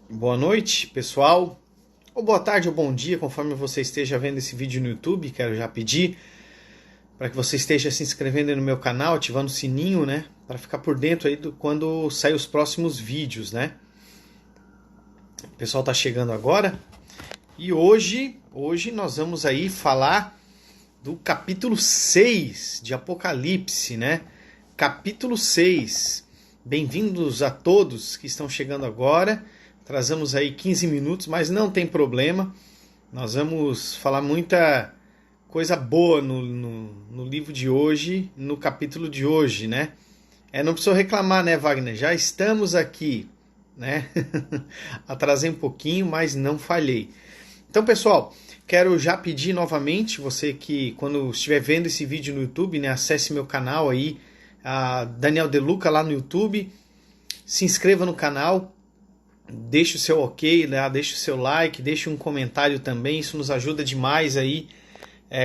Boa noite, pessoal. Ou boa tarde ou bom dia, conforme você esteja vendo esse vídeo no YouTube. Quero já pedir para que você esteja se inscrevendo aí no meu canal, ativando o sininho, né? Para ficar por dentro aí quando sair os próximos vídeos, né? O pessoal tá chegando agora. E hoje nós vamos aí falar do capítulo 6 de Apocalipse, né? Capítulo 6. Bem-vindos a todos que estão chegando agora. Trazemos aí 15 minutos, mas não tem problema. Nós vamos falar muita coisa boa no livro de hoje, no capítulo de hoje, né? Não precisa reclamar, né, Wagner? Já estamos aqui, né? Atrasei um pouquinho, mas não falhei. Então, pessoal, quero já pedir novamente, você que quando estiver vendo esse vídeo no YouTube, né, acesse meu canal aí, a Daniel De Luca lá no YouTube, se inscreva no canal, deixe o seu ok, né? Deixe o seu like, deixe um comentário também, isso nos ajuda demais aí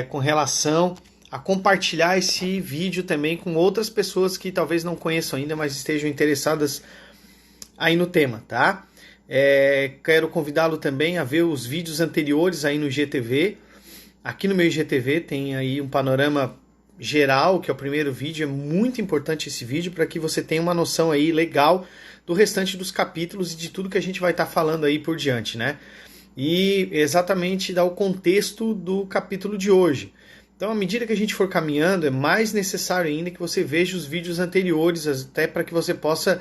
com relação a compartilhar esse vídeo também com outras pessoas que talvez não conheçam ainda, mas estejam interessadas aí no tema, tá? Quero convidá-lo também a ver os vídeos anteriores aí no IGTV. Aqui no meu IGTV tem aí um panorama geral, que é o primeiro vídeo. É muito importante esse vídeo para que você tenha uma noção aí legal do restante dos capítulos e de tudo que a gente vai estar falando aí por diante, né? E exatamente dar o contexto do capítulo de hoje. Então, à medida que a gente for caminhando, é mais necessário ainda que você veja os vídeos anteriores, até para que você possa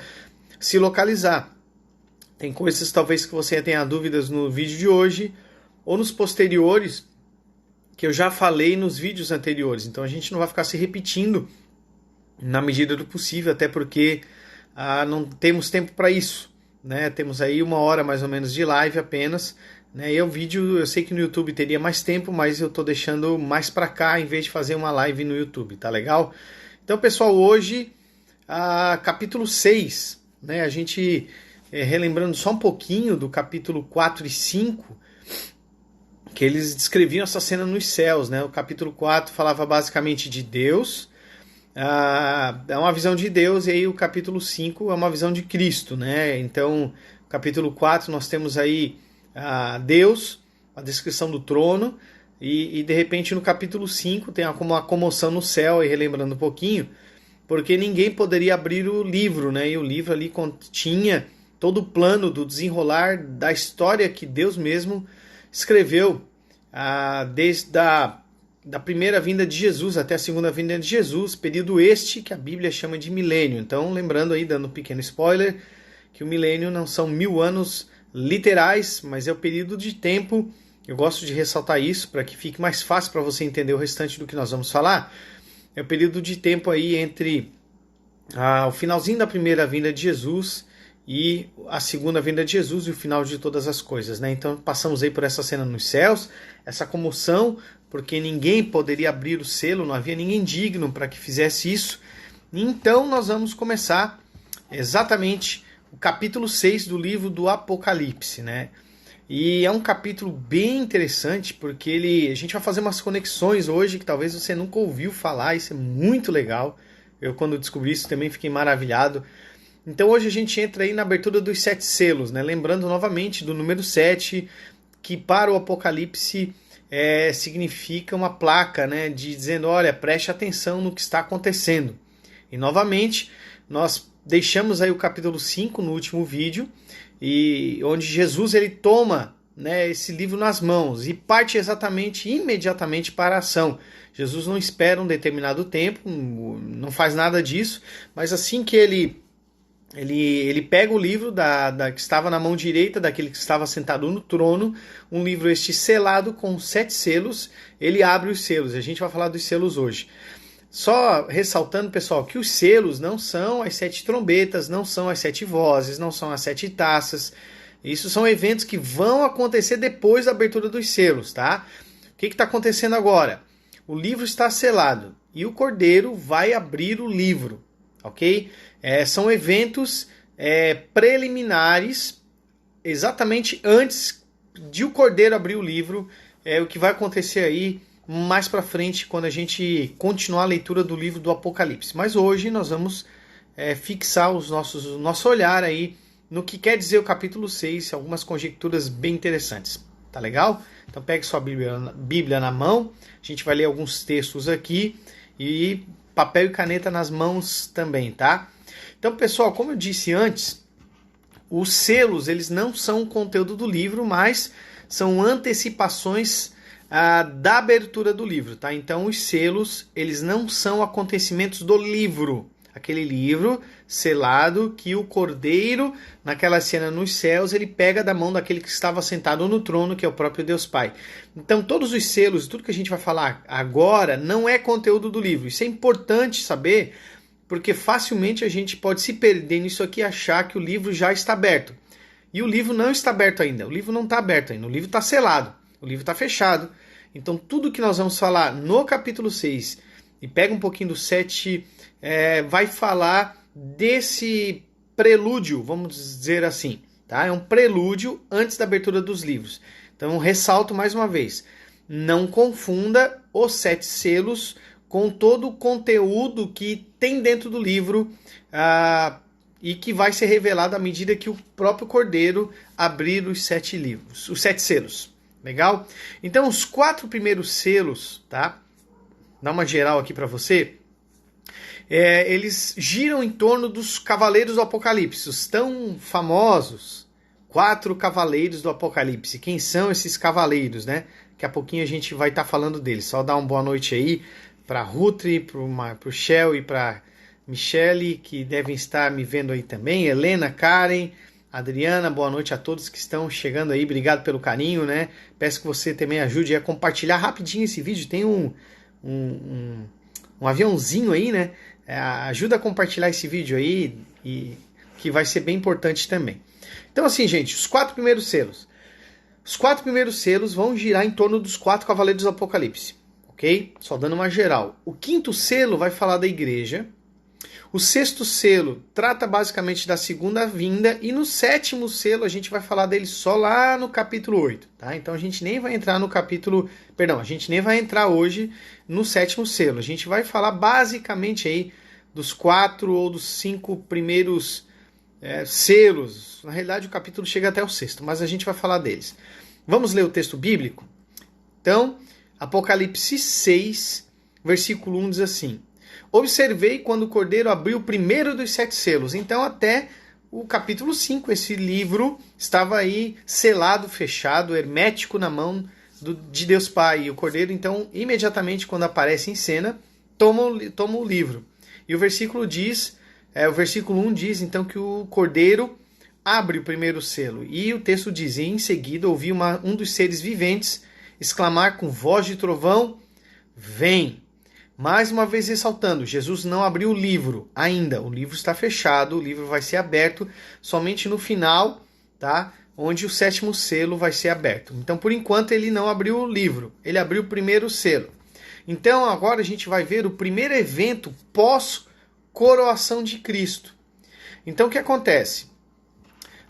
se localizar. Tem coisas talvez que você tenha dúvidas no vídeo de hoje ou nos posteriores que eu já falei nos vídeos anteriores. Então a gente não vai ficar se repetindo na medida do possível, até porque não temos tempo para isso, né? Temos aí 1 hora mais ou menos de live apenas, né? E o vídeo, eu sei que no YouTube teria mais tempo, mas eu estou deixando mais para cá em vez de fazer uma live no YouTube, tá legal? Então, pessoal, hoje, capítulo 6, né? A gente relembrando só um pouquinho do capítulo 4 e 5, que eles descreviam essa cena nos céus, né? O capítulo 4 falava basicamente de Deus, é uma visão de Deus, e aí o capítulo 5 é uma visão de Cristo, né? Então, capítulo 4 nós temos aí Deus, a descrição do trono, e de repente no capítulo 5 tem uma comoção no céu, e relembrando um pouquinho, porque ninguém poderia abrir o livro, né? E o livro ali continha todo o plano do desenrolar da história que Deus mesmo escreveu desde da primeira vinda de Jesus até a segunda vinda de Jesus, período este que a Bíblia chama de milênio. Então, lembrando aí, dando um pequeno spoiler, que o milênio não são 1000 anos literais, mas é o período de tempo. Eu gosto de ressaltar isso para que fique mais fácil para você entender o restante do que nós vamos falar. É o período de tempo aí entre o finalzinho da primeira vinda de Jesus e a segunda vinda de Jesus e o final de todas as coisas, né? Então passamos aí por essa cena nos céus, essa comoção, porque ninguém poderia abrir o selo, não havia ninguém digno para que fizesse isso. Então nós vamos começar exatamente o capítulo 6 do livro do Apocalipse, né? E é um capítulo bem interessante, porque a gente vai fazer umas conexões hoje que talvez você nunca ouviu falar, isso é muito legal. Eu, quando descobri isso, também fiquei maravilhado. Então hoje a gente entra aí na abertura dos 7 selos, né? Lembrando novamente do número 7, que para o Apocalipse significa uma placa, né? Dizendo, olha, preste atenção no que está acontecendo. E novamente, nós deixamos aí o capítulo 5 no último vídeo, e onde Jesus ele toma, né, esse livro nas mãos e parte imediatamente para a ação. Jesus não espera um determinado tempo, não faz nada disso, mas assim que ele pega o livro que estava na mão direita daquele que estava sentado no trono, um livro este selado com 7 selos, ele abre os selos. A gente vai falar dos selos hoje. Só ressaltando, pessoal, que os selos não são as 7 trombetas, não são as 7 vozes, não são as 7 taças. Isso são eventos que vão acontecer depois da abertura dos selos, tá? O que está acontecendo agora? O livro está selado e o cordeiro vai abrir o livro, ok? São eventos preliminares, exatamente antes de o cordeiro abrir o livro, o que vai acontecer aí mais para frente, quando a gente continuar a leitura do livro do Apocalipse. Mas hoje nós vamos fixar o nosso olhar aí no que quer dizer o capítulo 6, algumas conjecturas bem interessantes. Tá legal? Então pegue sua Bíblia na mão, a gente vai ler alguns textos aqui e papel e caneta nas mãos também, tá? Então, pessoal, como eu disse antes, os selos, eles não são o conteúdo do livro, mas são antecipações da abertura do livro, tá? Então, os selos, eles não são acontecimentos do livro. Aquele livro selado que o Cordeiro, naquela cena nos céus, ele pega da mão daquele que estava sentado no trono, que é o próprio Deus Pai. Então, todos os selos, tudo que a gente vai falar agora, não é conteúdo do livro. Isso é importante saber, porque facilmente a gente pode se perder nisso aqui e achar que o livro já está aberto. E o livro não está aberto ainda. O livro não está aberto ainda. O livro está selado. O livro está fechado. Então, tudo que nós vamos falar no capítulo 6, e pega um pouquinho do 7, vai falar desse prelúdio, vamos dizer assim. Tá? É um prelúdio antes da abertura dos livros. Então, ressalto mais uma vez. Não confunda os 7 selos com todo o conteúdo que tem dentro do livro e que vai ser revelado à medida que o próprio Cordeiro abrir os 7 livros, os 7 selos. Legal? Então, os 4 primeiros selos, tá? Dá uma geral aqui para você. Eles giram em torno dos Cavaleiros do Apocalipse, os tão famosos 4 Cavaleiros do Apocalipse. Quem são esses cavaleiros, né? Daqui a pouquinho a gente vai estar falando deles. Só dar uma boa noite aí para Rutri, para o Shell e para Michele, que devem estar me vendo aí também. Helena, Karen, Adriana, boa noite a todos que estão chegando aí. Obrigado pelo carinho, né? Peço que você também ajude a compartilhar rapidinho esse vídeo. Tem um aviãozinho aí, né? Ajuda a compartilhar esse vídeo aí, e que vai ser bem importante também. Então, assim, gente, os 4 primeiros selos. Os 4 primeiros selos vão girar em torno dos 4 Cavaleiros do Apocalipse. Ok? Só dando uma geral. O 5º selo vai falar da igreja. O 6º selo trata basicamente da segunda vinda. E no 7º selo a gente vai falar dele só lá no capítulo 8. Tá? Então a gente nem vai entrar no capítulo... Perdão, a gente nem vai entrar hoje no 7º selo. A gente vai falar basicamente aí dos 4 ou dos 5 primeiros selos. Na realidade o capítulo chega até o 6º, mas a gente vai falar deles. Vamos ler o texto bíblico? Então, Apocalipse 6, versículo 1 diz assim: observei quando o Cordeiro abriu o primeiro dos 7 selos. Então, até o capítulo 5, esse livro estava aí selado, fechado, hermético na mão de Deus Pai. E o Cordeiro, então, imediatamente quando aparece em cena, toma o livro. E o versículo 1 diz, então, que o Cordeiro abre o primeiro selo. E o texto diz: e em seguida ouvi um dos seres viventes exclamar com voz de trovão: vem! Mais uma vez ressaltando, Jesus não abriu o livro ainda. O livro está fechado, o livro vai ser aberto somente no final, tá? Onde o 7º selo vai ser aberto. Então, por enquanto, ele não abriu o livro. Ele abriu o primeiro selo. Então, agora a gente vai ver o primeiro evento pós-coroação de Cristo. Então, o que acontece?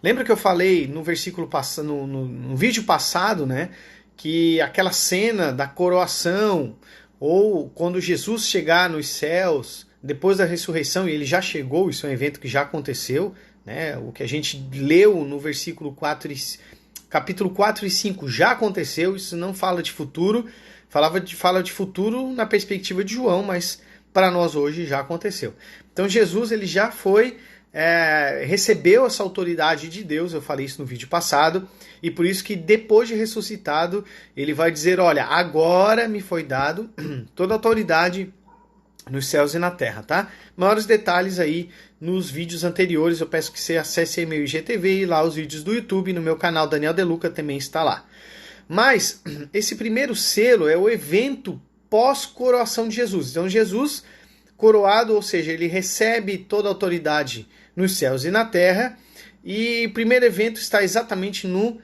Lembra que eu falei no versículo no vídeo passado, né? Que aquela cena da coroação, ou quando Jesus chegar nos céus, depois da ressurreição, e ele já chegou, isso é um evento que já aconteceu, né? O que a gente leu no versículo 4 capítulo 4 e 5 já aconteceu, isso não fala de futuro, fala de futuro na perspectiva de João, mas para nós hoje já aconteceu. Então Jesus, ele já foi, recebeu essa autoridade de Deus, eu falei isso no vídeo passado, e por isso que depois de ressuscitado, ele vai dizer: olha, agora me foi dado toda a autoridade nos céus e na terra, tá? Maiores detalhes aí nos vídeos anteriores, eu peço que você acesse aí meu IGTV e lá os vídeos do YouTube, no meu canal Daniel De Luca também está lá. Mas esse primeiro selo é o evento pós-coroação de Jesus. Então Jesus coroado, ou seja, ele recebe toda a autoridade nos céus e na terra, e o primeiro evento está exatamente no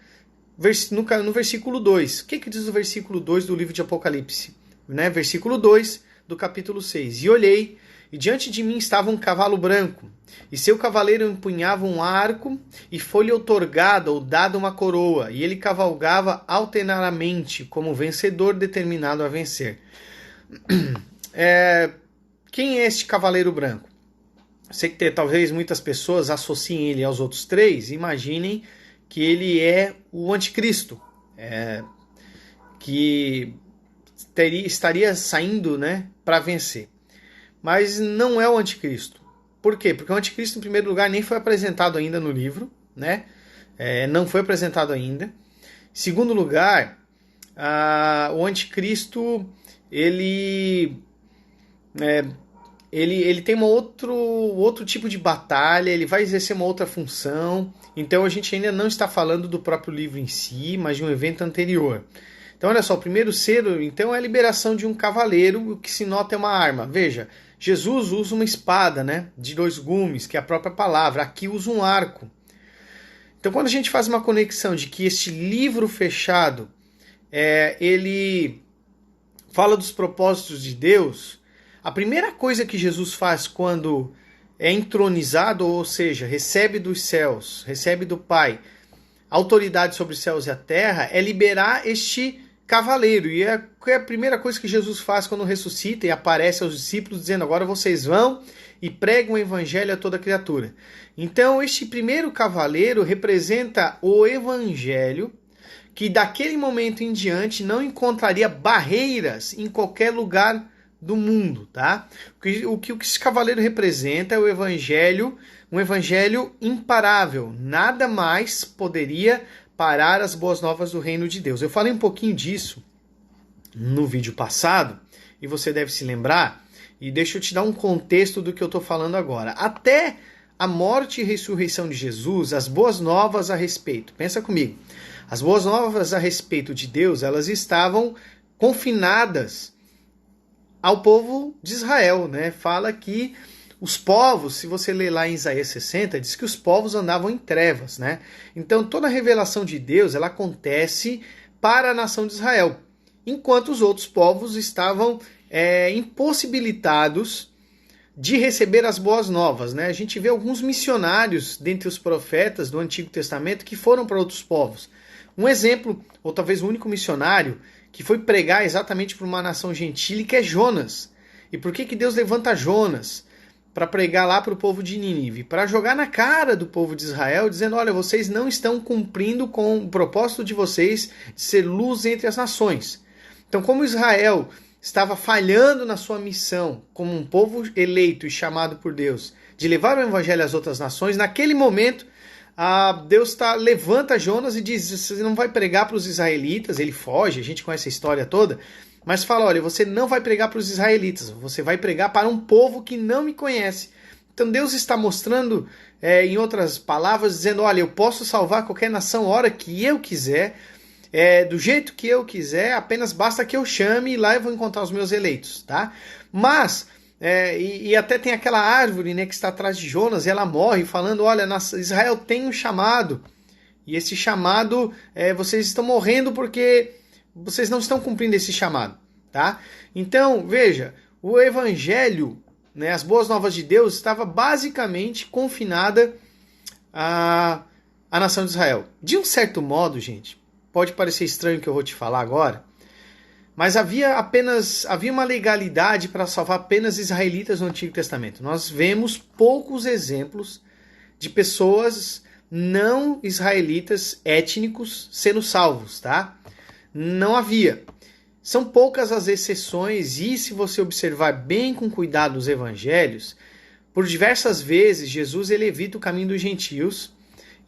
versículo 2. O que diz o versículo 2 do livro de Apocalipse? Né? Versículo 2 do capítulo 6. E olhei, e diante de mim estava um cavalo branco, e seu cavaleiro empunhava um arco, e foi-lhe outorgada ou dada uma coroa, e ele cavalgava alternadamente, como vencedor determinado a vencer. Quem é este cavaleiro branco? sei que talvez muitas pessoas associem ele aos outros três e imaginem que ele é o anticristo, que estaria saindo, né, para vencer. Mas não é o anticristo. Por quê? Porque o anticristo, em primeiro lugar, nem foi apresentado ainda no livro, né? Não foi apresentado ainda. Em segundo lugar, o anticristo, ele tem outro tipo de batalha, ele vai exercer uma outra função. Então a gente ainda não está falando do próprio livro em si, mas de um evento anterior. Então olha só, o primeiro selo então é a liberação de um cavaleiro, o que se nota é uma arma. Veja, Jesus usa uma espada, né, de 2 gumes, que é a própria palavra. Aqui usa um arco. Então quando a gente faz uma conexão de que este livro fechado, ele fala dos propósitos de Deus, a primeira coisa que Jesus faz quando é entronizado, ou seja, recebe dos céus, recebe do Pai, autoridade sobre os céus e a terra, é liberar este cavaleiro. E é a primeira coisa que Jesus faz quando ressuscita e aparece aos discípulos, dizendo: agora vocês vão e pregam o evangelho a toda criatura. Então, este primeiro cavaleiro representa o evangelho, que daquele momento em diante não encontraria barreiras em qualquer lugar do mundo, tá? O que esse cavaleiro representa é o evangelho, um evangelho imparável. Nada mais poderia parar as boas novas do reino de Deus. Eu falei um pouquinho disso no vídeo passado, e você deve se lembrar, e deixa eu te dar um contexto do que eu estou falando agora. Até a morte e ressurreição de Jesus, as boas novas a respeito, pensa comigo, as boas novas a respeito de Deus, elas estavam confinadas ao povo de Israel, né? Fala que os povos, se você ler lá em Isaías 60, diz que os povos andavam em trevas, né? Então toda a revelação de Deus, ela acontece para a nação de Israel, enquanto os outros povos estavam impossibilitados de receber as boas novas, né? A gente vê alguns missionários dentre os profetas do Antigo Testamento que foram para outros povos. Um exemplo, ou talvez o único missionário que foi pregar exatamente para uma nação gentílica é Jonas. E por que Deus levanta Jonas para pregar lá para o povo de Nínive? Para jogar na cara do povo de Israel, dizendo: olha, vocês não estão cumprindo com o propósito de vocês de ser luz entre as nações. Então, como Israel estava falhando na sua missão como um povo eleito e chamado por Deus de levar o evangelho às outras nações, naquele momento Deus levanta Jonas e diz: você não vai pregar para os israelitas. Ele foge, a gente conhece a história toda, mas fala: olha, você não vai pregar para os israelitas, você vai pregar para um povo que não me conhece. Então Deus está mostrando, em outras palavras, dizendo: olha, eu posso salvar qualquer nação a hora que eu quiser, do jeito que eu quiser, apenas basta que eu chame e lá eu vou encontrar os meus eleitos, tá? Mas e até tem aquela árvore, né, que está atrás de Jonas, e ela morre falando: olha, Israel tem um chamado, e esse chamado, vocês estão morrendo porque vocês não estão cumprindo esse chamado, tá? Então, veja, o evangelho, né, as boas novas de Deus, estava basicamente confinada à nação de Israel. De um certo modo, gente, pode parecer estranho o que eu vou te falar agora, mas havia uma legalidade para salvar apenas israelitas no Antigo Testamento. Nós vemos poucos exemplos de pessoas não israelitas étnicos sendo salvos, tá? Não havia. São poucas as exceções, e se você observar bem com cuidado os evangelhos, por diversas vezes Jesus ele evita o caminho dos gentios.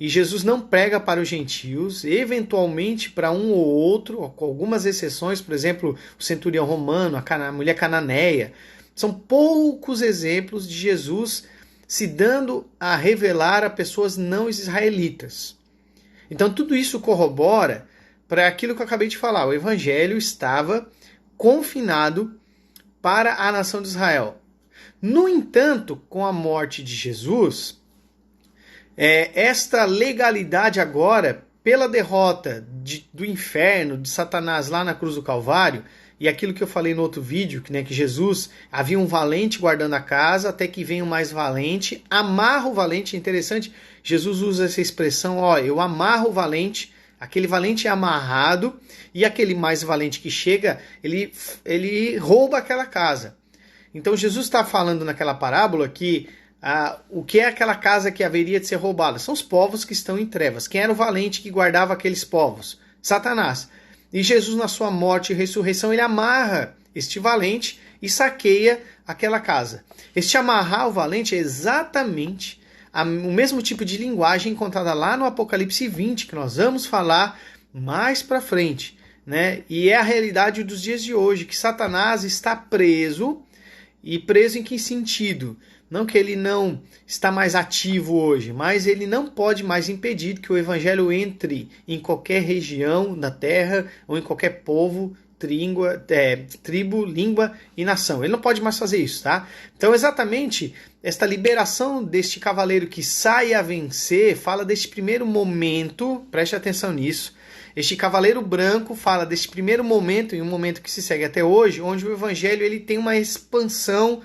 E Jesus não prega para os gentios, eventualmente para um ou outro, com algumas exceções, por exemplo, o centurião romano, a mulher cananeia. São poucos exemplos de Jesus se dando a revelar a pessoas não israelitas. Então tudo isso corrobora para aquilo que eu acabei de falar. O evangelho estava confinado para a nação de Israel. No entanto, com a morte de Jesus, esta legalidade agora, pela derrota do inferno, de Satanás lá na cruz do Calvário, e aquilo que eu falei no outro vídeo, que Jesus, havia um valente guardando a casa, até que vem um mais valente, amarra o valente. É interessante, Jesus usa essa expressão: ó, eu amarro o valente, aquele valente é amarrado, e aquele mais valente que chega, ele rouba aquela casa. Então Jesus está falando naquela parábola que O que é aquela casa que haveria de ser roubada? São os povos que estão em trevas. Quem era o valente que guardava aqueles povos? Satanás. E Jesus, na sua morte e ressurreição, ele amarra este valente e saqueia aquela casa. Este amarrar o valente é exatamente o mesmo tipo de linguagem encontrada lá no Apocalipse 20, que nós vamos falar mais para frente, né? E é a realidade dos dias de hoje, que Satanás está preso. E preso em que sentido? Não que ele não está mais ativo hoje, mas ele não pode mais impedir que o evangelho entre em qualquer região da terra ou em qualquer povo, tribo, língua e nação. Ele não pode mais fazer isso, tá? Então, exatamente, esta liberação deste cavaleiro que sai a vencer fala deste primeiro momento, preste atenção nisso. Este cavaleiro branco fala deste primeiro momento, e um momento que se segue até hoje, onde o evangelho ele tem uma expansão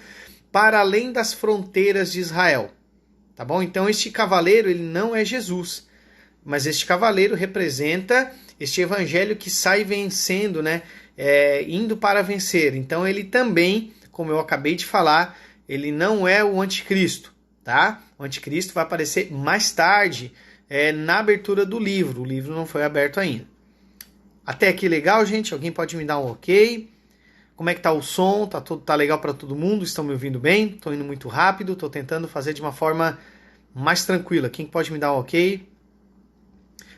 para além das fronteiras de Israel. Tá bom? Então este cavaleiro ele não é Jesus, mas este cavaleiro representa este evangelho que sai vencendo, né? Indo para vencer. Então ele também, como eu acabei de falar, ele não é o anticristo, tá? O anticristo vai aparecer mais tarde, na abertura do livro. O livro não foi aberto ainda. Até aqui legal, gente? Alguém pode me dar um ok? Como é que tá o som? Tá legal para todo mundo? Estão me ouvindo bem? Tô indo muito rápido, tô tentando fazer de uma forma mais tranquila. Quem pode me dar um ok?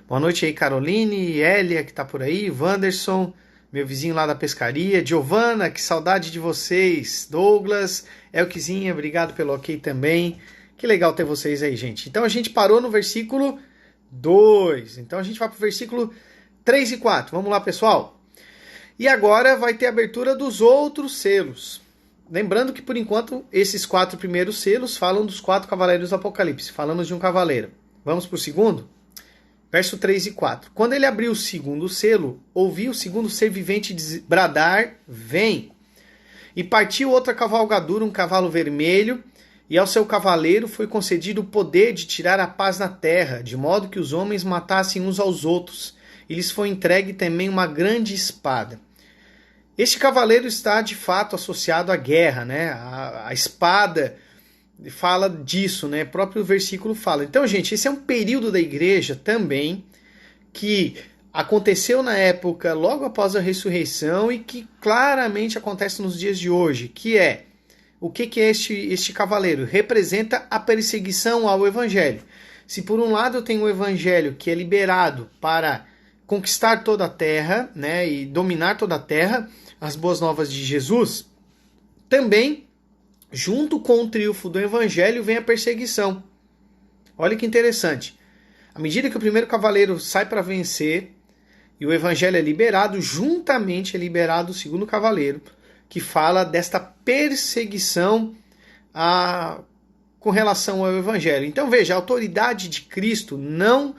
Boa noite aí, Caroline, Elia, que tá por aí, Wanderson, meu vizinho lá da pescaria, Giovana, que saudade de vocês, Douglas, Elquizinha, obrigado pelo ok também. Que legal ter vocês aí, gente. Então a gente parou no versículo 2. Então a gente vai para o versículo 3 e 4. Vamos lá, pessoal. E agora vai ter a abertura dos outros selos. Lembrando que, por enquanto, esses 4 primeiros selos falam dos 4 cavaleiros do Apocalipse. Falamos de um cavaleiro. Vamos para o segundo? Verso 3 e 4. Quando ele abriu o segundo selo, ouvi o segundo ser vivente bradar, vem. E partiu outra cavalgadura, um cavalo vermelho, e ao seu cavaleiro foi concedido o poder de tirar a paz na terra, de modo que os homens matassem uns aos outros. E lhes foi entregue também uma grande espada. Este cavaleiro está de fato associado à guerra, né? A espada fala disso, né? O próprio versículo fala. Então, gente, esse é um período da igreja também que aconteceu na época logo após a ressurreição e que claramente acontece nos dias de hoje, que é o que é este cavaleiro? Representa a perseguição ao evangelho. Se por um lado eu tenho o evangelho que é liberado para conquistar toda a terra, né, e dominar toda a terra, as boas novas de Jesus, também, junto com o triunfo do evangelho, vem a perseguição. Olha que interessante. À medida que o primeiro cavaleiro sai para vencer e o evangelho é liberado, juntamente é liberado o segundo cavaleiro, que fala desta perseguição com relação ao evangelho. Então veja, a autoridade de Cristo não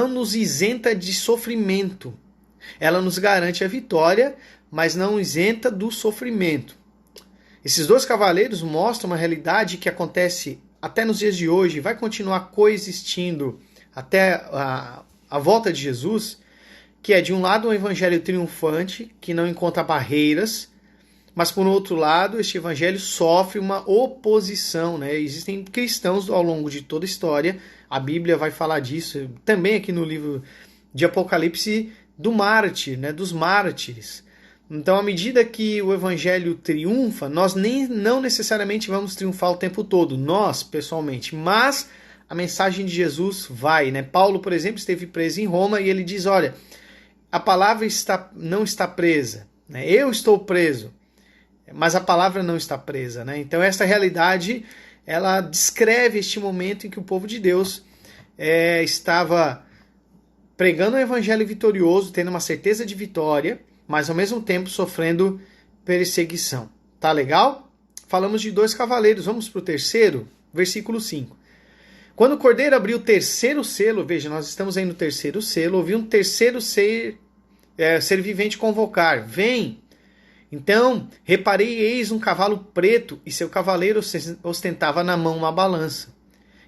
nos isenta de sofrimento. Ela nos garante a vitória, mas não isenta do sofrimento. Esses 2 cavaleiros mostram uma realidade que acontece até nos dias de hoje, vai continuar coexistindo até a volta de Jesus, que é, de um lado, um evangelho triunfante, que não encontra barreiras, mas, por outro lado, este evangelho sofre uma oposição, né? Existem cristãos ao longo de toda a história, a Bíblia vai falar disso, também aqui no livro de Apocalipse, do mártir, né? Dos mártires. Então, à medida que o evangelho triunfa, nós não necessariamente vamos triunfar o tempo todo, nós, pessoalmente, mas a mensagem de Jesus vai, né? Paulo, por exemplo, esteve preso em Roma e ele diz, olha, a palavra não está presa, né? Eu estou preso, mas a palavra não está presa, né? Então essa realidade, ela descreve este momento em que o povo de Deus estava pregando o evangelho vitorioso, tendo uma certeza de vitória, mas ao mesmo tempo sofrendo perseguição. Tá legal? Falamos de 2 cavaleiros, vamos para o terceiro, versículo 5. Quando o cordeiro abriu o terceiro selo, veja, nós estamos aí no terceiro selo, ouvi um terceiro ser vivente convocar, vem. Então, reparei, eis um cavalo preto, e seu cavaleiro ostentava na mão uma balança.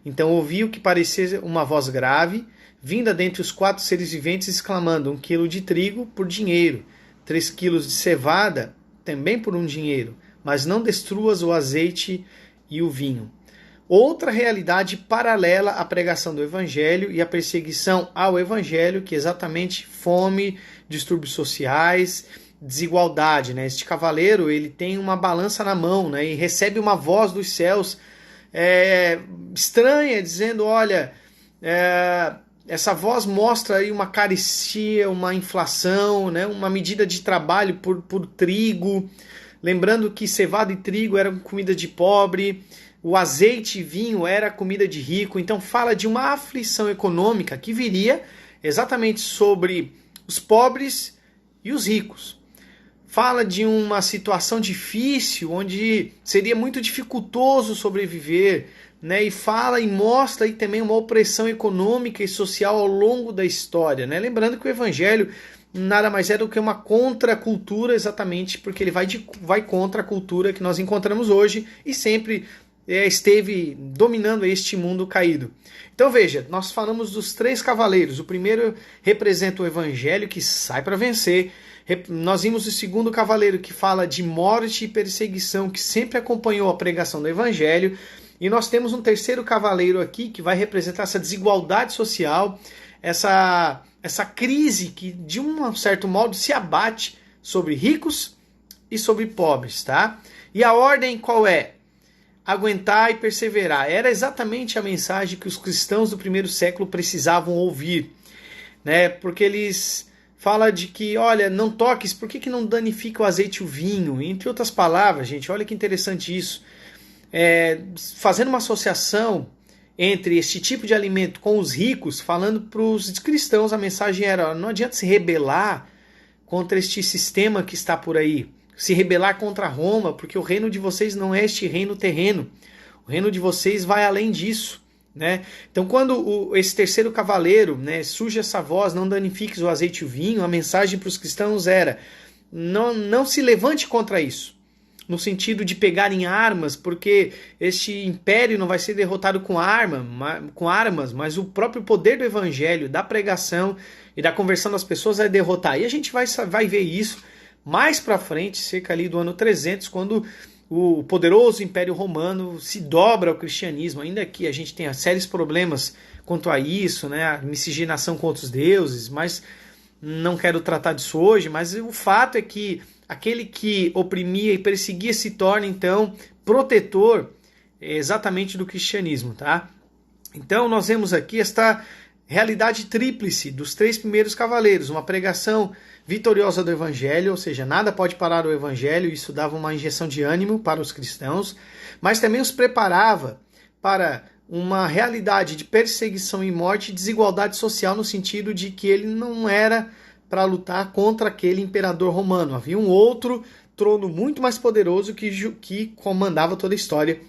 Então ouvi o que parecia uma voz grave, vinda dentre os 4 seres viventes, exclamando, 1 quilo de trigo por dinheiro, 3 quilos de cevada também por um dinheiro, mas não destruas o azeite e o vinho. outra realidade paralela à pregação do evangelho e à perseguição ao evangelho, que é exatamente fome, distúrbios sociais, desigualdade, né? Este cavaleiro, ele tem uma balança na mão, né? E recebe uma voz dos céus estranha, dizendo, olha, essa voz mostra aí uma carestia, uma inflação, né? Uma medida de trabalho por trigo, lembrando que cevada e trigo eram comida de pobre, o azeite e vinho era comida de rico, então fala de uma aflição econômica que viria exatamente sobre os pobres e os ricos. Fala de uma situação difícil, onde seria muito dificultoso sobreviver, né? E fala e mostra aí também uma opressão econômica e social ao longo da história, né? Lembrando que o evangelho nada mais é do que uma contracultura, exatamente porque ele vai contra a cultura que nós encontramos hoje e sempre esteve dominando este mundo caído. Então veja, nós falamos dos 3 cavaleiros. O primeiro representa o evangelho que sai para vencer. Nós vimos o segundo cavaleiro que fala de morte e perseguição, que sempre acompanhou a pregação do evangelho. E nós temos um terceiro cavaleiro aqui que vai representar essa desigualdade social, essa crise que de um certo modo se abate sobre ricos e sobre pobres, tá? E a ordem qual é? Aguentar e perseverar. Era exatamente a mensagem que os cristãos do primeiro século precisavam ouvir, né? Porque eles falam de que, olha, não toques, por que não danifica o azeite e o vinho? Entre outras palavras, gente, olha que interessante isso. Fazendo uma associação entre este tipo de alimento com os ricos, falando para os cristãos, a mensagem era, não adianta se rebelar contra este sistema que está por aí, se rebelar contra Roma, porque o reino de vocês não é este reino terreno. O reino de vocês vai além disso, né? Então, quando esse terceiro cavaleiro, né, surge essa voz, não danifiques o azeite e o vinho, a mensagem para os cristãos era, não se levante contra isso, no sentido de pegarem armas, porque este império não vai ser derrotado com armas, mas o próprio poder do evangelho, da pregação e da conversão das pessoas vai derrotar. E a gente vai ver isso mais para frente, cerca ali do ano 300, quando o poderoso Império Romano se dobra ao cristianismo, ainda que a gente tenha sérios problemas quanto a isso, né, a miscigenação com outros deuses, mas não quero tratar disso hoje, mas o fato é que aquele que oprimia e perseguia se torna, então, protetor exatamente do cristianismo, tá? Então, nós vemos aqui esta realidade tríplice dos 3 primeiros cavaleiros, uma pregação vitoriosa do evangelho, ou seja, nada pode parar o evangelho, isso dava uma injeção de ânimo para os cristãos, mas também os preparava para uma realidade de perseguição e morte e desigualdade social, no sentido de que ele não era para lutar contra aquele imperador romano. Havia um outro trono muito mais poderoso que comandava toda a história.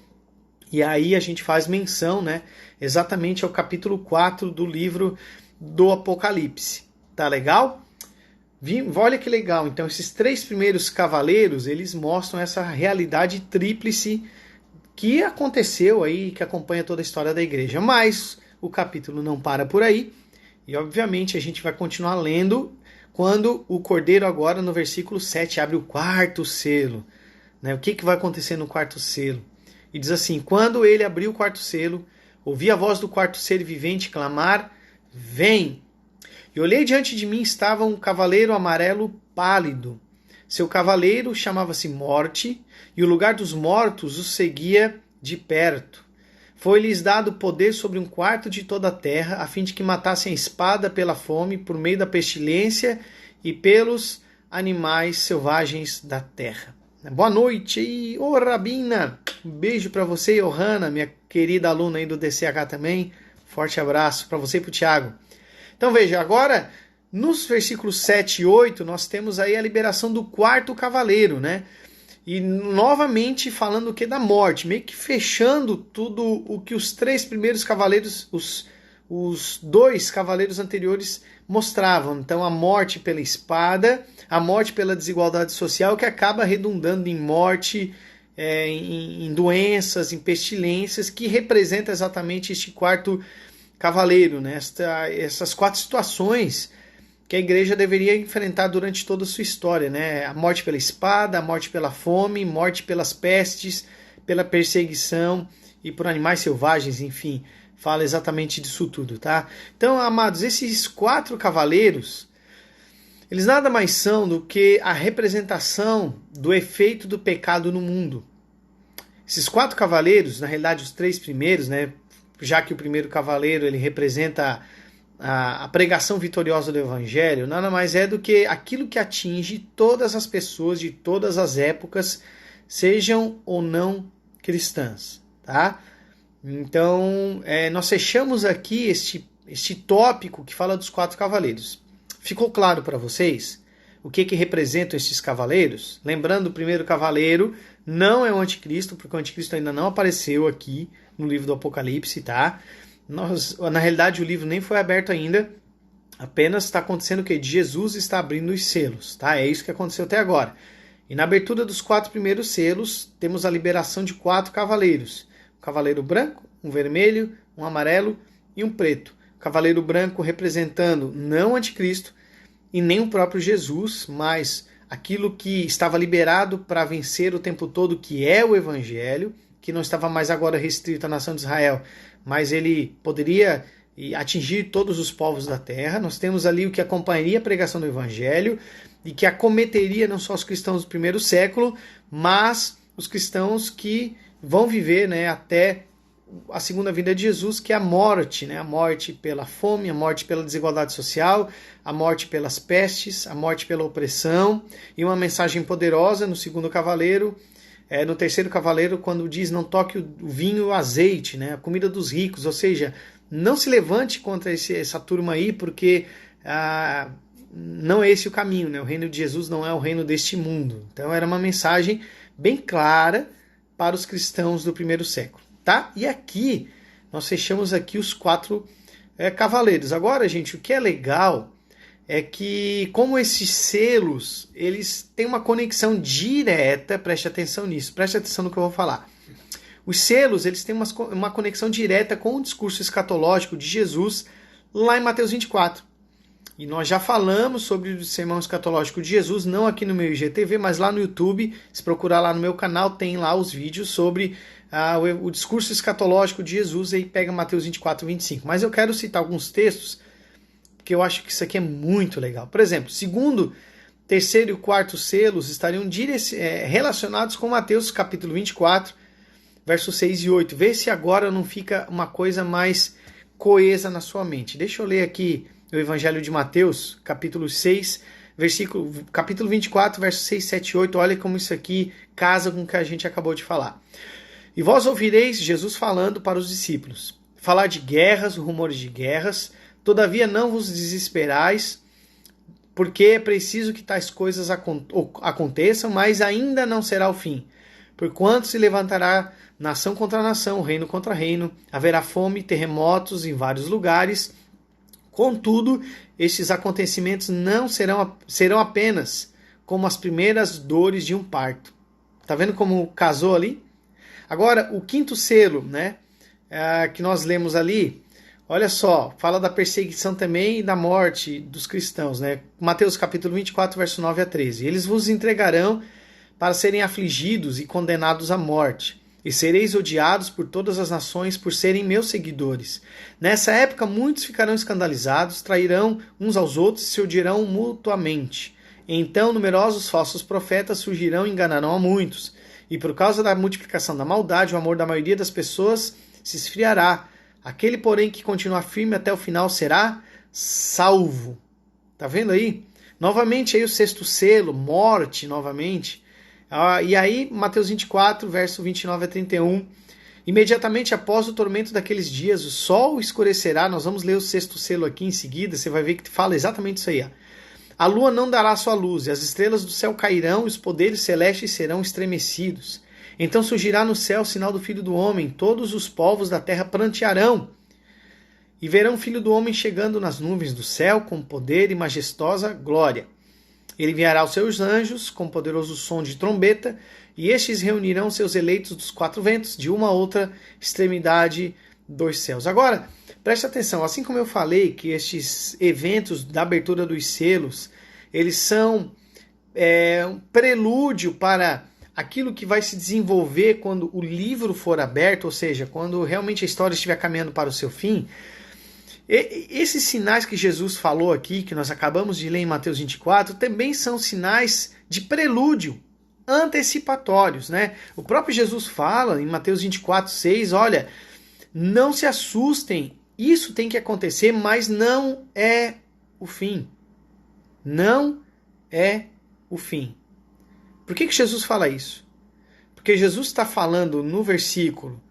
E aí a gente faz menção, né, exatamente ao capítulo 4 do livro do Apocalipse. Tá legal? Olha que legal. Então, esses 3 primeiros cavaleiros, eles mostram essa realidade tríplice que aconteceu aí, que acompanha toda a história da igreja. Mas o capítulo não para por aí. E, obviamente, a gente vai continuar lendo quando o Cordeiro agora, no versículo 7, abre o 4º selo. Né? O que vai acontecer no 4º selo? E diz assim, quando ele abriu o 4º selo, ouvi a voz do 4º ser vivente clamar, vem! E olhei diante de mim, estava um cavaleiro amarelo pálido. Seu cavaleiro chamava-se Morte, e o lugar dos mortos os seguia de perto. Foi-lhes dado poder sobre 1/4 de toda a terra, a fim de que matassem a espada pela fome, por meio da pestilência e pelos animais selvagens da terra. Boa noite aí, ô Rabina! Um beijo para você, Johanna, minha querida aluna aí do DCH também. Forte abraço para você e para o Thiago. Então veja, agora nos versículos 7 e 8 nós temos aí a liberação do 4º cavaleiro, né? E novamente falando o que? Da morte, meio que fechando tudo o que os 3 primeiros cavaleiros, os 2 cavaleiros anteriores mostravam. Então a morte pela espada, a morte pela desigualdade social, que acaba redundando em morte, em doenças, em pestilências, que representa exatamente este 4º cavaleiro, né? Essas 4 situações que a igreja deveria enfrentar durante toda a sua história, né? A morte pela espada, a morte pela fome, morte pelas pestes, pela perseguição e por animais selvagens, enfim, fala exatamente disso tudo, tá? Então, amados, esses 4 cavaleiros, eles nada mais são do que a representação do efeito do pecado no mundo. Esses 4 cavaleiros, na realidade os 3 primeiros, né, já que o primeiro cavaleiro ele representa a pregação vitoriosa do Evangelho, nada mais é do que aquilo que atinge todas as pessoas de todas as épocas, sejam ou não cristãs, tá? Então, nós fechamos aqui este tópico que fala dos 4 cavaleiros. Ficou claro para vocês o que representam esses cavaleiros? Lembrando, o primeiro cavaleiro não é o anticristo, porque o anticristo ainda não apareceu aqui no livro do Apocalipse, tá? Na realidade, o livro nem foi aberto ainda, apenas está acontecendo o quê? Jesus está abrindo os selos, tá? É isso que aconteceu até agora. E na abertura dos 4 primeiros selos, temos a liberação de 4 cavaleiros. Um cavaleiro branco, um vermelho, um amarelo e um preto. O cavaleiro branco representando não o anticristo e nem o próprio Jesus, mas aquilo que estava liberado para vencer o tempo todo, que é o Evangelho, que não estava mais agora restrito à nação de Israel, mas ele poderia atingir todos os povos da terra. Nós temos ali o que acompanharia a pregação do Evangelho e que acometeria não só os cristãos do primeiro século, mas os cristãos que vão viver, né, até a segunda vinda de Jesus, que é a morte, né? A morte pela fome, a morte pela desigualdade social, a morte pelas pestes, a morte pela opressão, e uma mensagem poderosa no segundo cavaleiro, no terceiro cavaleiro, quando diz não toque o vinho e o azeite, né? A comida dos ricos, ou seja, não se levante contra essa turma aí, porque não é esse o caminho, né? O reino de Jesus não é o reino deste mundo. Então era uma mensagem bem clara para os cristãos do primeiro século. Tá? E aqui, nós fechamos aqui os 4 cavaleiros. Agora, gente, o que é legal é que, como esses selos, eles têm uma conexão direta, preste atenção nisso, preste atenção no que eu vou falar. Os selos, eles têm uma conexão direta com o discurso escatológico de Jesus, lá em Mateus 24. E nós já falamos sobre o sermão escatológico de Jesus, não aqui no meu IGTV, mas lá no YouTube. Se procurar lá no meu canal, tem lá os vídeos sobre o discurso escatológico de Jesus, e aí pega Mateus 24, 25. Mas eu quero citar alguns textos, porque eu acho que isso aqui é muito legal. Por exemplo, segundo, terceiro e quarto selos estariam relacionados com Mateus capítulo 24, versos 6 e 8. Vê se agora não fica uma coisa mais coesa na sua mente. Deixa eu ler aqui o Evangelho de Mateus, capítulo 6, capítulo 24, versos 6, 7 e 8. Olha como isso aqui casa com o que a gente acabou de falar. E vós ouvireis Jesus falando para os discípulos, falar de guerras, rumores de guerras, todavia não vos desesperais, porque é preciso que tais coisas aconteçam, mas ainda não será o fim. Porquanto se levantará nação contra nação, reino contra reino, haverá fome, terremotos em vários lugares. Contudo, estes acontecimentos não serão apenas como as primeiras dores de um parto. Tá vendo como casou ali? Agora, o quinto selo, né, que nós lemos ali, olha só, fala da perseguição também e da morte dos cristãos, né? Mateus capítulo 24, verso 9 a 13. Eles vos entregarão para serem afligidos e condenados à morte, e sereis odiados por todas as nações por serem meus seguidores. Nessa época, muitos ficarão escandalizados, trairão uns aos outros e se odiarão mutuamente. Então, numerosos falsos profetas surgirão e enganarão a muitos. E por causa da multiplicação da maldade, o amor da maioria das pessoas se esfriará. Aquele, porém, que continuar firme até o final será salvo. Tá vendo aí? Novamente aí o sexto selo, morte novamente. E aí, Mateus 24, verso 29 a 31. Imediatamente após o tormento daqueles dias, o sol escurecerá. Nós vamos ler o sexto selo aqui em seguida. Você vai ver que fala exatamente isso aí. Ó. A lua não dará sua luz, e as estrelas do céu cairão, e os poderes celestes serão estremecidos. Então surgirá no céu o sinal do Filho do Homem. Todos os povos da terra prantearão. E verão o Filho do Homem chegando nas nuvens do céu com poder e majestosa glória. Ele enviará os seus anjos com poderoso som de trombeta, e estes reunirão seus eleitos dos 4 ventos, de uma a outra extremidade dos céus. Agora, preste atenção, assim como eu falei que estes eventos da abertura dos selos, eles são um prelúdio para aquilo que vai se desenvolver quando o livro for aberto, ou seja, quando realmente a história estiver caminhando para o seu fim, esses sinais que Jesus falou aqui, que nós acabamos de ler em Mateus 24, também são sinais de prelúdio, antecipatórios, né? O próprio Jesus fala em Mateus 24, 6, olha, não se assustem, isso tem que acontecer, mas não é o fim. Não é o fim. Por que Jesus fala isso? Porque Jesus está falando no versículo,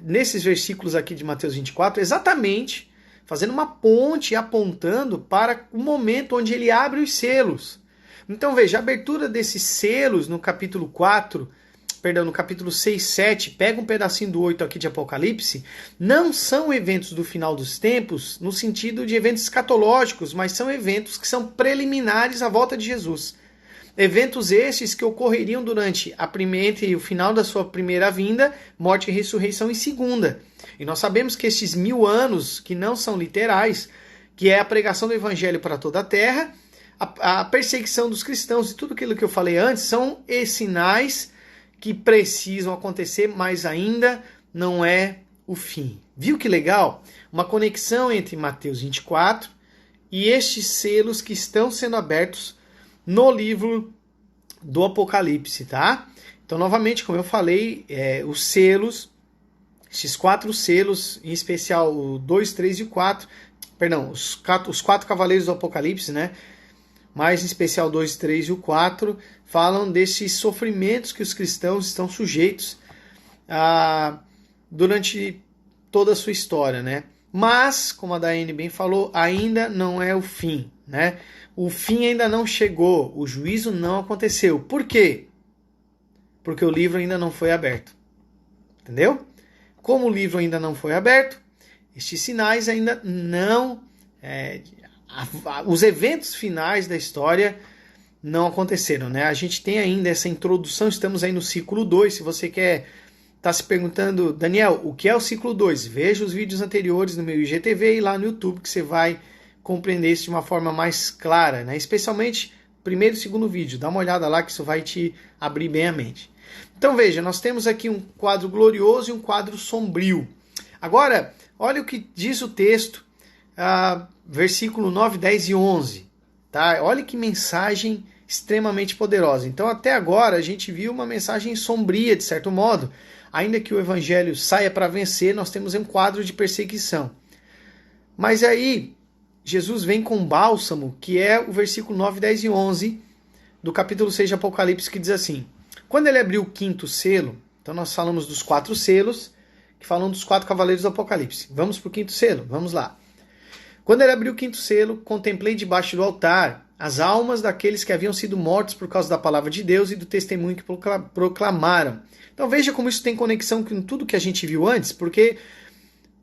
nesses versículos aqui de Mateus 24, exatamente fazendo uma ponte, apontando para o momento onde ele abre os selos. Então veja, a abertura desses selos no capítulo 6, 7, pega um pedacinho do 8 aqui de Apocalipse, não são eventos do final dos tempos, no sentido de eventos escatológicos, mas são eventos que são preliminares à volta de Jesus. Eventos estes que ocorreriam durante entre o final da sua primeira vinda, morte e ressurreição em segunda. E nós sabemos que estes 1000 anos, que não são literais, que é a pregação do evangelho para toda a terra, a perseguição dos cristãos e tudo aquilo que eu falei antes, são sinais que precisam acontecer, mas ainda não é o fim. Viu que legal? Uma conexão entre Mateus 24 e estes selos que estão sendo abertos no livro do Apocalipse, tá? Então, novamente, como eu falei, os selos, esses 4 selos, em especial o 2, 3 e o 4, perdão, os 4 cavaleiros do Apocalipse, né? Mas em especial 2, 3 e o 4, falam desses sofrimentos que os cristãos estão sujeitos durante toda a sua história, né? Mas, como a Daiane bem falou, ainda não é o fim, né? O fim ainda não chegou, o juízo não aconteceu. Por quê? Porque o livro ainda não foi aberto. Entendeu? Como o livro ainda não foi aberto, estes sinais ainda não... os eventos finais da história não aconteceram, né? A gente tem ainda essa introdução, estamos aí no ciclo 2. Se você tá se perguntando, Daniel, o que é o ciclo 2? Veja os vídeos anteriores no meu IGTV e lá no YouTube que você vai compreender isso de uma forma mais clara, né? Especialmente o primeiro e segundo vídeo. Dá uma olhada lá que isso vai te abrir bem a mente. Então veja, nós temos aqui um quadro glorioso e um quadro sombrio. Agora, olha o que diz o texto, versículo 9, 10 e 11. Tá? Olha que mensagem extremamente poderosa. Então até agora a gente viu uma mensagem sombria, de certo modo. Ainda que o evangelho saia para vencer, nós temos um quadro de perseguição. Mas aí Jesus vem com bálsamo, que é o versículo 9, 10 e 11 do capítulo 6 de Apocalipse, que diz assim: quando ele abriu o 5º selo, então nós falamos dos 4 selos, que falam dos 4 cavaleiros do Apocalipse. Vamos para o 5º selo, vamos lá. Quando ele abriu o 5º selo, contemplei debaixo do altar as almas daqueles que haviam sido mortos por causa da palavra de Deus e do testemunho que proclamaram. Então veja como isso tem conexão com tudo que a gente viu antes, porque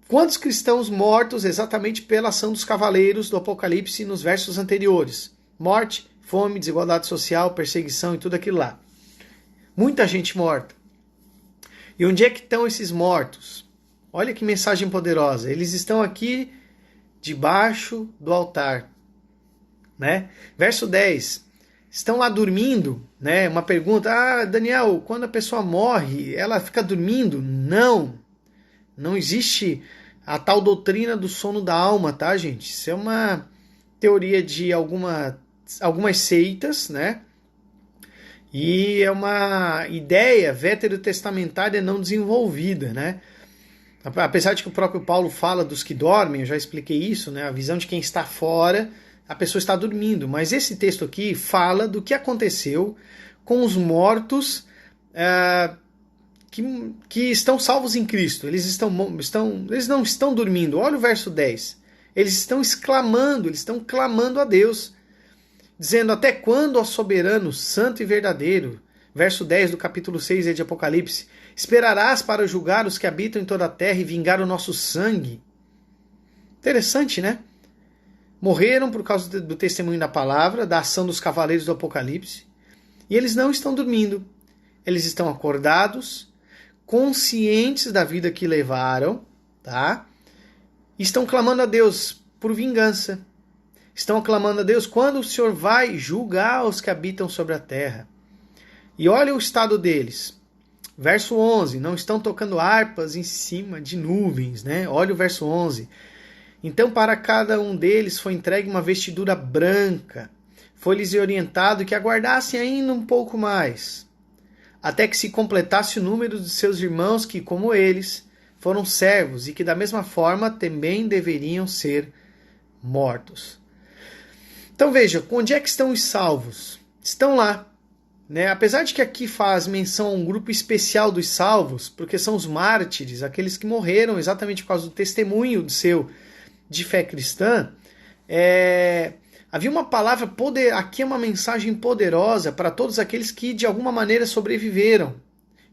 quantos cristãos mortos exatamente pela ação dos cavaleiros do Apocalipse nos versos anteriores? Morte, fome, desigualdade social, perseguição e tudo aquilo lá. Muita gente morta. E onde é que estão esses mortos? Olha que mensagem poderosa. Eles estão aqui debaixo do altar. Né? Verso 10. Estão lá dormindo, né? Uma pergunta, Daniel, quando a pessoa morre, ela fica dormindo? Não. Não existe a tal doutrina do sono da alma, tá, gente? Isso é uma teoria de algumas seitas, né? E é uma ideia veterotestamentária não desenvolvida, né? Apesar de que o próprio Paulo fala dos que dormem, eu já expliquei isso, né? A visão de quem está fora, a pessoa está dormindo. Mas esse texto aqui fala do que aconteceu com os mortos que estão salvos em Cristo. Eles não estão dormindo. Olha o verso 10. Eles estão exclamando, eles estão clamando a Deus, dizendo: até quando, ó soberano, santo e verdadeiro? Verso 10 do capítulo 6 de Apocalipse. Esperarás para julgar os que habitam em toda a terra e vingar o nosso sangue. Interessante, né? Morreram por causa do testemunho da palavra, da ação dos cavaleiros do Apocalipse. E eles não estão dormindo. Eles estão acordados, conscientes da vida que levaram, tá? E estão clamando a Deus por vingança. Estão clamando a Deus, quando o Senhor vai julgar os que habitam sobre a terra? E olha o estado deles. Verso 11, não estão tocando harpas em cima de nuvens, né? Olha o verso 11. Então para cada um deles foi entregue uma vestidura branca. Foi-lhes orientado que aguardassem ainda um pouco mais, até que se completasse o número de seus irmãos que, como eles, foram servos e que da mesma forma também deveriam ser mortos. Então veja, onde é que estão os salvos? Estão lá. Né? Apesar de que aqui faz menção a um grupo especial dos salvos, porque são os mártires, aqueles que morreram exatamente por causa do testemunho de fé cristã, havia uma palavra, aqui é uma mensagem poderosa para todos aqueles que de alguma maneira sobreviveram